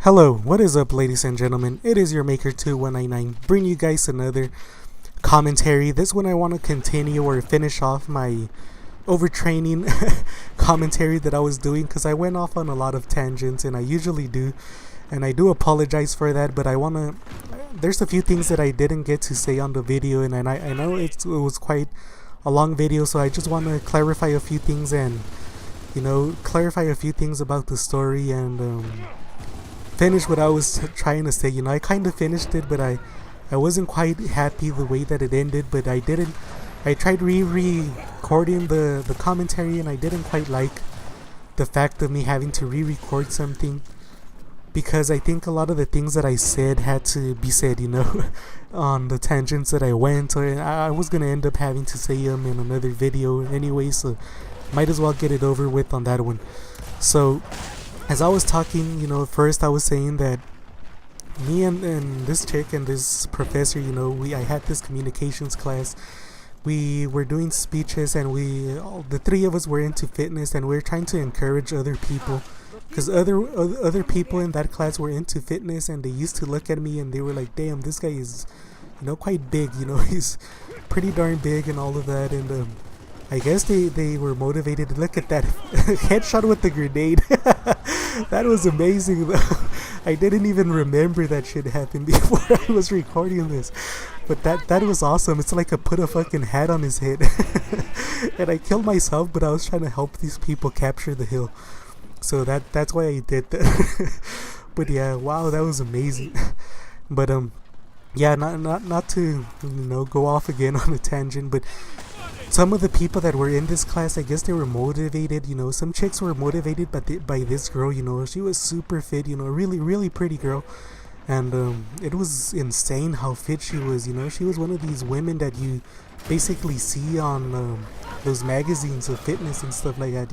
Hello, what is up, ladies and gentlemen? It is your Maker2199 bringing you guys another commentary. This one I want to continue or finish off my overtraining commentary that I was doing because I went off on a lot of tangents, and I usually do, and I do apologize for that. But I want to. There's a few things that I didn't get to say on the video, and I know it was quite a long video, so I just want to clarify a few things and clarify a few things about the story and finish what I was trying to say. I kind of finished it, but I wasn't quite happy the way that it ended. But I tried re-recording the commentary, and I didn't quite like the fact of me having to re-record something, because I think a lot of the things that I said had to be said, on the tangents that I went. So I was gonna end up having to say them in another video anyway, so might as well get it over with on that one. So as I was talking, first I was saying that me and this chick and this professor, I had this communications class. We were doing speeches, and the three of us were into fitness, and we were trying to encourage other people, because other people in that class were into fitness, and they used to look at me and they were like, damn, this guy is quite big, he's pretty darn big and all of that. And I guess they were motivated to look at that headshot with the grenade. That was amazing though. I didn't even remember that shit happened before I was recording this. But that was awesome. It's like I put a fucking hat on his head. And I killed myself, but I was trying to help these people capture the hill. So that's why I did that. But yeah, wow, that was amazing. But yeah, not to go off again on a tangent, but some of the people that were in this class, I guess they were motivated. Some chicks were motivated by this girl. She was super fit. Really, really pretty girl. And it was insane how fit she was. She was one of these women that you basically see on those magazines of fitness and stuff like that.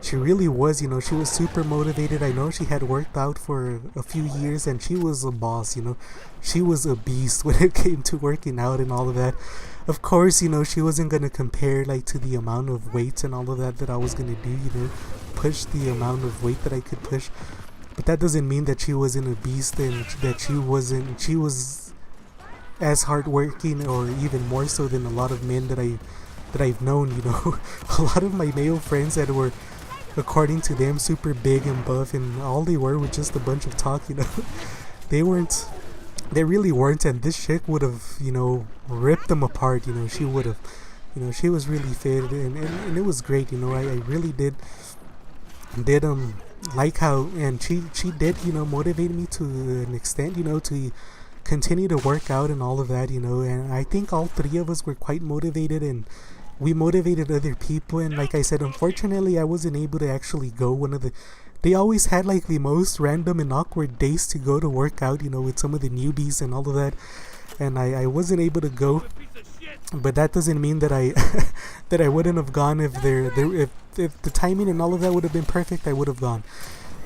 She really was. She was super motivated. I know she had worked out for a few years, and she was a boss. She was a beast when it came to working out and all of that. Of course, she wasn't gonna compare to the amount of weights and all of that I was gonna do. Push the amount of weight that I could push. But that doesn't mean that she wasn't a beast and that she was as hardworking or even more so than a lot of men that I've known. A lot of my male friends that were, according to them, super big and buff, and all they were was just a bunch of talk. They really weren't, and this chick would have, ripped them apart. She would have, she was really fit, and it was great. I really did like how, and she did, motivate me to an extent, to continue to work out and all of that, and I think all three of us were quite motivated, and we motivated other people. And like I said, unfortunately I wasn't able to actually go. They always had the most random and awkward days to go to work out, with some of the newbies and all of that, and I wasn't able to go. But that doesn't mean that I that I wouldn't have gone. If the timing and all of that would have been perfect, I would have gone.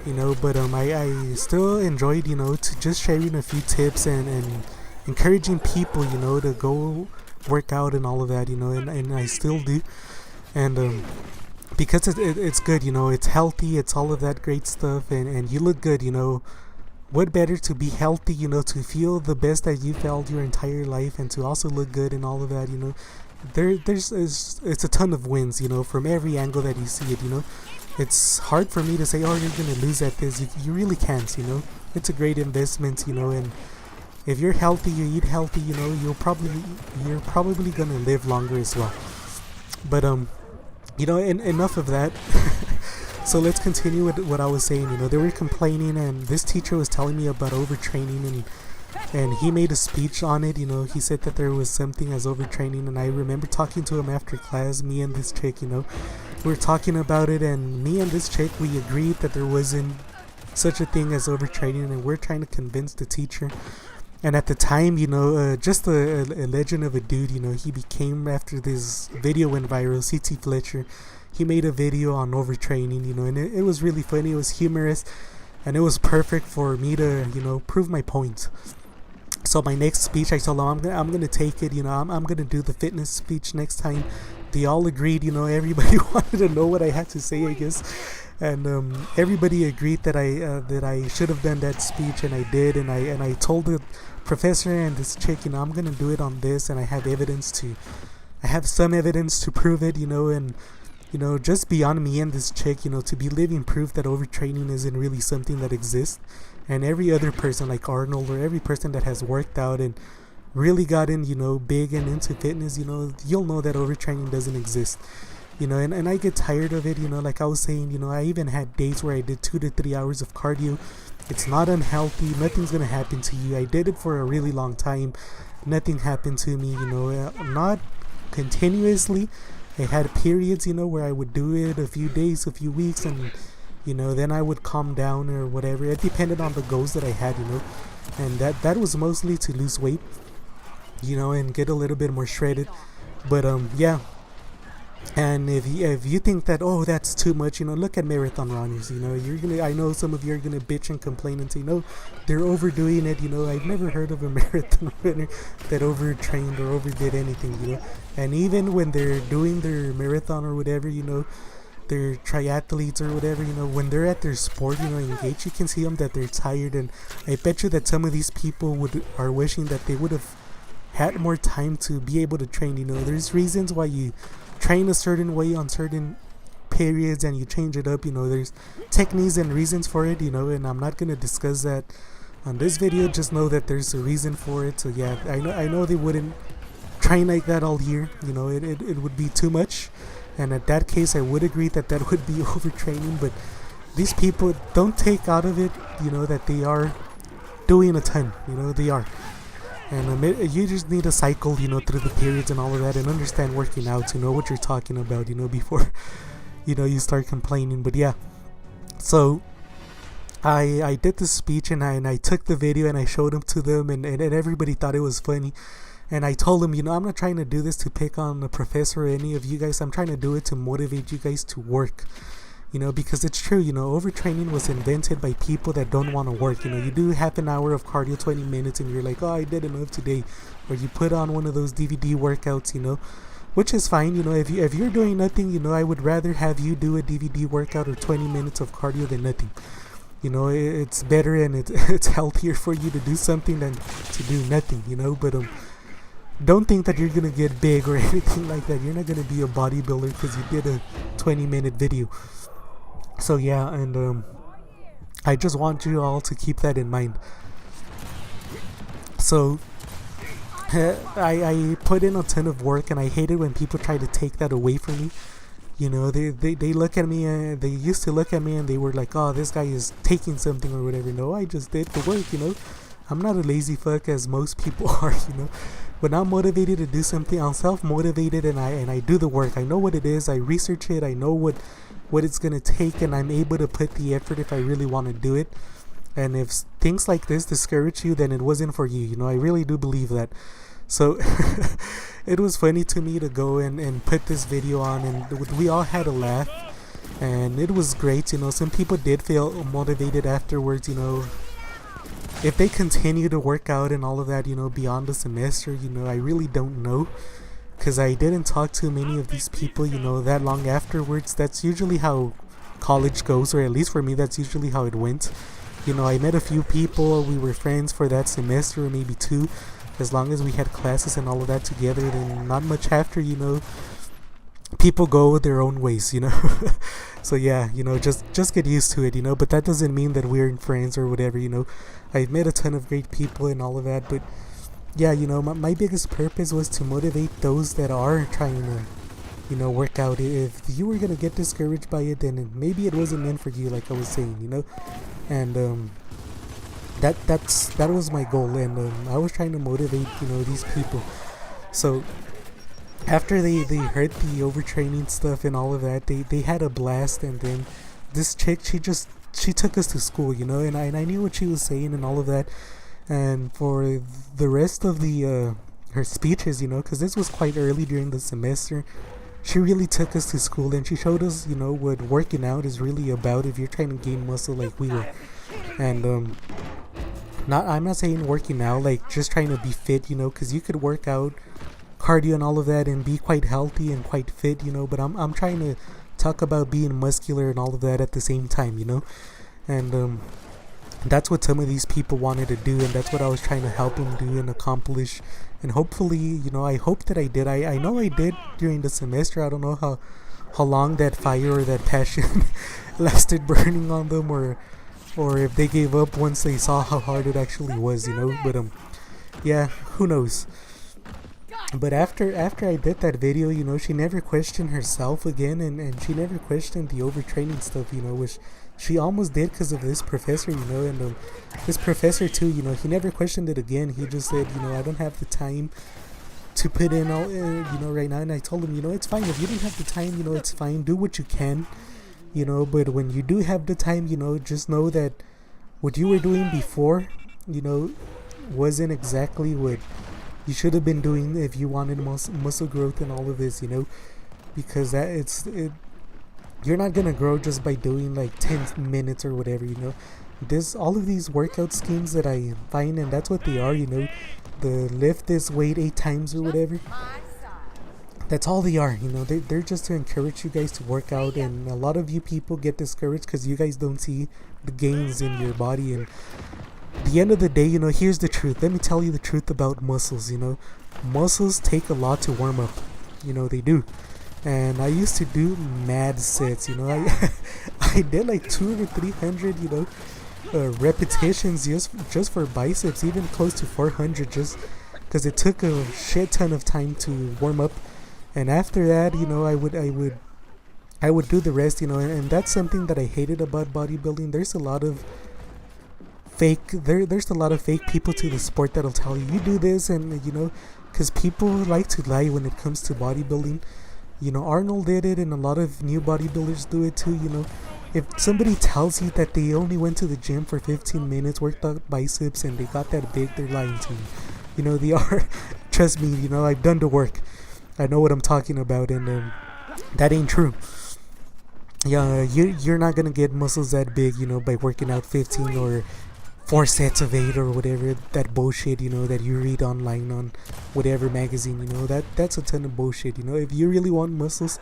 But I still enjoyed, to just sharing a few tips and encouraging people, to go work out and all of that, and I still do. And because it's good, it's healthy, it's all of that great stuff, and you look good. What better to be healthy, to feel the best that you felt your entire life, and to also look good and all of that. It's a ton of wins, from every angle that you see it. It's hard for me to say, oh, you're gonna lose at this. You really can't. It's a great investment, and if you're healthy, you eat healthy, you're probably gonna live longer as well. But enough of that. So let's continue with what I was saying. They were complaining, and this teacher was telling me about overtraining, and he made a speech on it. He said that there was something as overtraining, and I remember talking to him after class, me and this chick. We were talking about it, and me and this chick, we agreed that there wasn't such a thing as overtraining, and we're trying to convince the teacher. And at the time, just a legend of a dude, he became, after this video went viral, CT Fletcher. He made a video on overtraining, and it was really funny. It was humorous, and it was perfect for me to, prove my point. So my next speech, I told him I'm gonna take it. I'm gonna do the fitness speech next time. They all agreed. Everybody wanted to know what I had to say, I guess. And everybody agreed that I should have done that speech, and I did. And I told the professor and this chick, I'm gonna do it on this, and I have some evidence to prove it, and just beyond me and this chick, to be living proof that overtraining isn't really something that exists. And every other person like Arnold, or every person that has worked out and really gotten, big and into fitness, you'll know that overtraining doesn't exist. And I get tired of it, like I was saying, I even had days where I did 2 to 3 hours of cardio. It's not unhealthy. Nothing's gonna happen to you. I did it for a really long time. Nothing happened to me, not continuously. I had periods, where I would do it a few days, a few weeks, and then I would calm down or whatever. It depended on the goals that I had, and that was mostly to lose weight, and get a little bit more shredded. But yeah. And if you think that, oh, that's too much, look at marathon runners. I know some of you are gonna bitch and complain and say, no, they're overdoing it. I've never heard of a marathon runner that overtrained or overdid anything. And even when they're doing their marathon or whatever, they're triathletes or whatever, when they're at their sport, engaged, you can see them that they're tired. And I bet you that some of these people are wishing that they would have had more time to be able to train. There's reasons why you train a certain way on certain periods and you change it up. There's techniques and reasons for it, and I'm not gonna discuss that on this video. Just know that there's a reason for it. So yeah, I know they wouldn't train like that all year. It would be too much, and at that case I would agree that would be overtraining. But these people don't take out of it, that they are doing a ton. They are. And you just need to cycle, through the periods and all of that, and understand working out to know what you're talking about, before, you start complaining. But yeah, so I did the speech, and I took the video and I showed them to them, and everybody thought it was funny. And I told them, I'm not trying to do this to pick on the professor or any of you guys. I'm trying to do it to motivate you guys to work. Because it's true, overtraining was invented by people that don't want to work. You do half an hour of cardio, 20 minutes, and you're like, oh, I did enough today. Or you put on one of those DVD workouts, which is fine. If you're doing nothing, I would rather have you do a DVD workout or 20 minutes of cardio than nothing. It's better and it's healthier for you to do something than to do nothing, but don't think that you're going to get big or anything like that. You're not going to be a bodybuilder because you did a 20-minute video. So yeah, and I just want you all to keep that in mind. So I put in a ton of work, and I hate it when people try to take that away from me. They look at me, and they used to look at me and they were like, oh, this guy is taking something or whatever. No, I just did the work. I'm not a lazy fuck as most people are. When I'm motivated to do something, I'm self-motivated, and I do the work. I know what it is. I research it. I know what it's gonna take, and I'm able to put the effort if I really want to do it. And if things like this discourage you, then it wasn't for you. I really do believe that. So it was funny to me to go and put this video on, and we all had a laugh, and it was great. Some people did feel motivated afterwards. If they continue to work out and all of that, beyond the semester, I really don't know. Because I didn't talk to many of these people, that long afterwards. That's usually how college goes, or at least for me, that's usually how it went. I met a few people, we were friends for that semester, or maybe 2. As long as we had classes and all of that together, then not much after, people go their own ways, So yeah, just get used to it, but that doesn't mean that we're friends or whatever, I've met a ton of great people and all of that, but yeah, my biggest purpose was to motivate those that are trying to, work out. If you were going to get discouraged by it, then maybe it wasn't meant for you, like I was saying, and that was my goal, and I was trying to motivate, these people. So after they heard the overtraining stuff and all of that, they had a blast. And then this chick, she took us to school, and I knew what she was saying and all of that. And for the rest of the her speeches, because this was quite early during the semester, she really took us to school, and she showed us, what working out is really about if you're trying to gain muscle like we were. And I'm not saying working out like just trying to be fit, because you could work out cardio and all of that and be quite healthy and quite fit, but I'm trying to talk about being muscular and all of that at the same time, you know. And that's what some of these people wanted to do, and that's what I was trying to help them do and accomplish. And hopefully, you know, I hope that I did. I know I did during the semester. I don't know how long that fire or that passion lasted burning on them, or if they gave up once they saw how hard it actually was, you know. But yeah, who knows. But after I did that video, you know, she never questioned herself again, and she never questioned the overtraining stuff, you know, which she almost did because of this professor, you know. And this professor too, you know, he never questioned it again. He just said, you know, I don't have the time to put in all, you know, right now. And I told him, you know, it's fine if you don't have the time, you know, it's fine. Do what you can, you know. But when you do have the time, you know, just know that what you were doing before, you know, wasn't exactly what you should have been doing if you wanted muscle growth and all of this, you know, because you're not gonna grow just by doing like 10 minutes or whatever, you know. All of these workout schemes that I find, and that's what they are, you know, the lift this weight 8 times or whatever, that's all they are, you know. They're just to encourage you guys to work out. And a lot of you people get discouraged because you guys don't see the gains in your body. And at the end of the day, you know, here's the truth. Let me tell you the truth about muscles, you know. Muscles take a lot to warm up, you know, they do. And I used to do mad sets, you know. I did like 200 or 300, you know, repetitions just for biceps, even close to 400, just because it took a shit ton of time to warm up. And after that, you know, I would do the rest, you know. And that's something that I hated about bodybuilding. There's a lot of there's a lot of fake people to the sport that'll tell you do this, and you know, because people like to lie when it comes to bodybuilding. You know, Arnold did it, and a lot of new bodybuilders do it too, you know. If somebody tells you that they only went to the gym for 15 minutes, worked out biceps, and they got that big, they're lying to you. You know, they are. Trust me, you know, I've done the work. I know what I'm talking about, and that ain't true. Yeah, you're not gonna get muscles that big, you know, by working out 15 or 4 sets of 8 or whatever, that bullshit, you know, that you read online on whatever magazine, you know. That's a ton of bullshit, you know. If you really want muscles,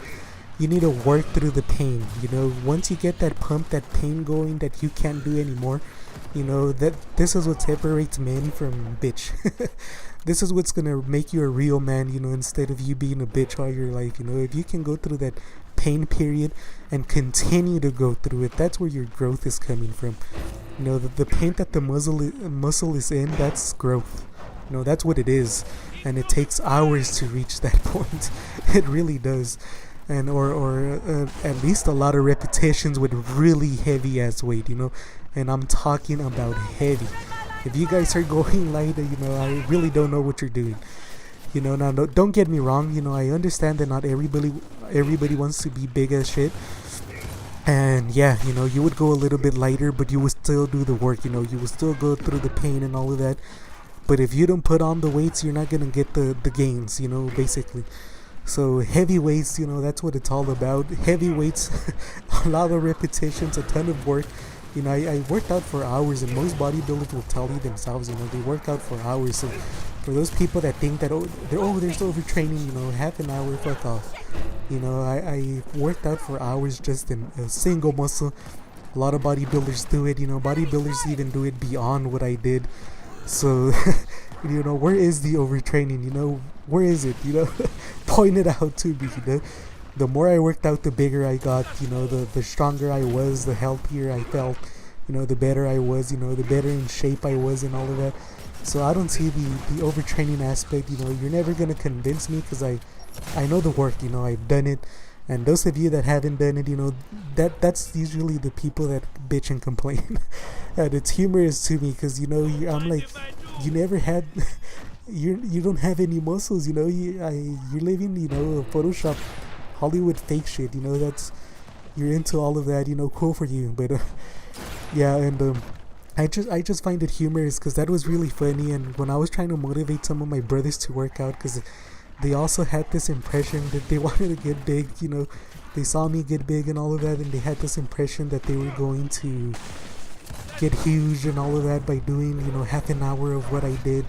you need to work through the pain, you know. Once you get that pump, that pain going that you can't do anymore, you know, that this is what separates men from bitch. This is what's gonna make you a real man, you know, instead of you being a bitch all your life, you know. If you can go through that pain period and continue to go through it, that's where your growth is coming from. You know, the pain that the muscle is in, that's growth. You know, that's what it is. And it takes hours to reach that point. It really does. And or at least a lot of repetitions with really heavy ass weight, you know. And I'm talking about heavy. If you guys are going light, you know, I really don't know what you're doing. You know, now don't get me wrong, you know, I understand that not everybody wants to be big as shit. And yeah, you know, you would go a little bit lighter, but you would still do the work, you know, you would still go through the pain and all of that. But if you don't put on the weights, you're not gonna get the gains, you know, basically. So heavy weights, you know, that's what it's all about. Heavy weights, a lot of repetitions, a ton of work. You know, I worked out for hours, and most bodybuilders will tell you themselves, you know, they work out for hours. So for those people that think that, there's overtraining, you know, half an hour, fuck off. You know, I worked out for hours just in a single muscle. A lot of bodybuilders do it, you know, bodybuilders even do it beyond what I did. So, you know, where is the overtraining, you know, where is it, you know? Point it out to me, you know? The more I worked out, the bigger I got, you know, the stronger I was, the healthier I felt, you know, the better I was, you know, the better in shape I was and all of that. So I don't see the overtraining aspect, you know. You're never going to convince me because I know the work, you know, I've done it. And those of you that haven't done it, you know, that's usually the people that bitch and complain. And it's humorous to me because, you know, I'm like, you never had, you don't have any muscles, you know, you're living, you know, Photoshop Hollywood fake shit, you know. That's, you're into all of that, you know, cool for you. But yeah, and I just find it humorous because that was really funny. And when I was trying to motivate some of my brothers to work out, because they also had this impression that they wanted to get big, you know, they saw me get big and all of that, and they had this impression that they were going to get huge and all of that by doing, half an hour of what I did.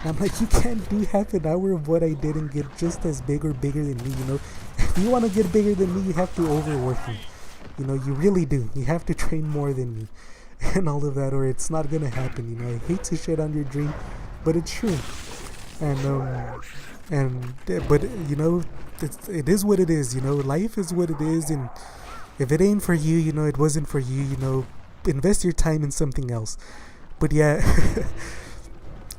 And I'm like, you can't do half an hour of what I did and get just as big or bigger than me. If you want to get bigger than me, you have to overwork me. You really do. You have to train more than me and all of that, or it's not gonna happen. I hate to shit on your dream, but it's true. But it is what it is. Life is what it is, and if it ain't for you, it wasn't for you. Invest your time in something else. But yeah.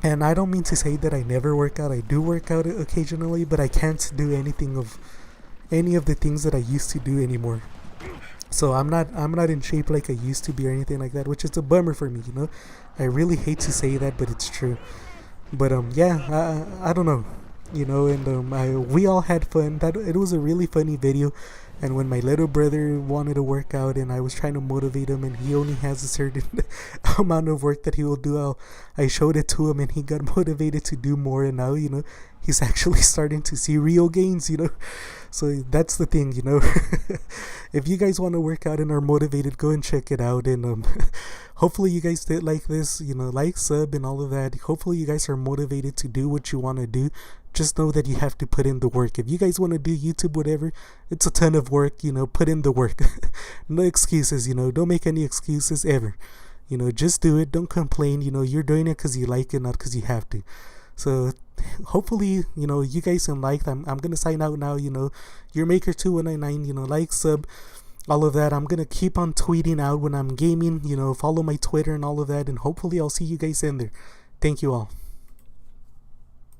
And I don't mean to say that I never work out. I do work out occasionally, but I can't do any of the things that I used to do anymore. So I'm not in shape like I used to be or anything like that, which is a bummer for me. I really hate to say that, but it's true. But yeah, I don't know. And we all had fun. That it was a really funny video. And when my little brother wanted to work out and I was trying to motivate him, and he only has a certain amount of work that he will do, I showed it to him and he got motivated to do more, and now he's actually starting to see real gains. So that's the thing. If you guys want to work out and are motivated, go and check it out. And hopefully you guys did like this, like, sub, and all of that. Hopefully you guys are motivated to do what you want to do. Just know that you have to put in the work. If you guys want to do YouTube, whatever, it's a ton of work. Put in the work. No excuses. Don't make any excuses ever. Just do it. Don't complain. You're doing it because you like it, not because you have to. So hopefully, you guys can like. I'm gonna sign out now. Your Maker 2199. Like, sub, all of that. I'm gonna keep on tweeting out when I'm gaming. Follow my Twitter and all of that, and hopefully I'll see you guys in there. Thank you all.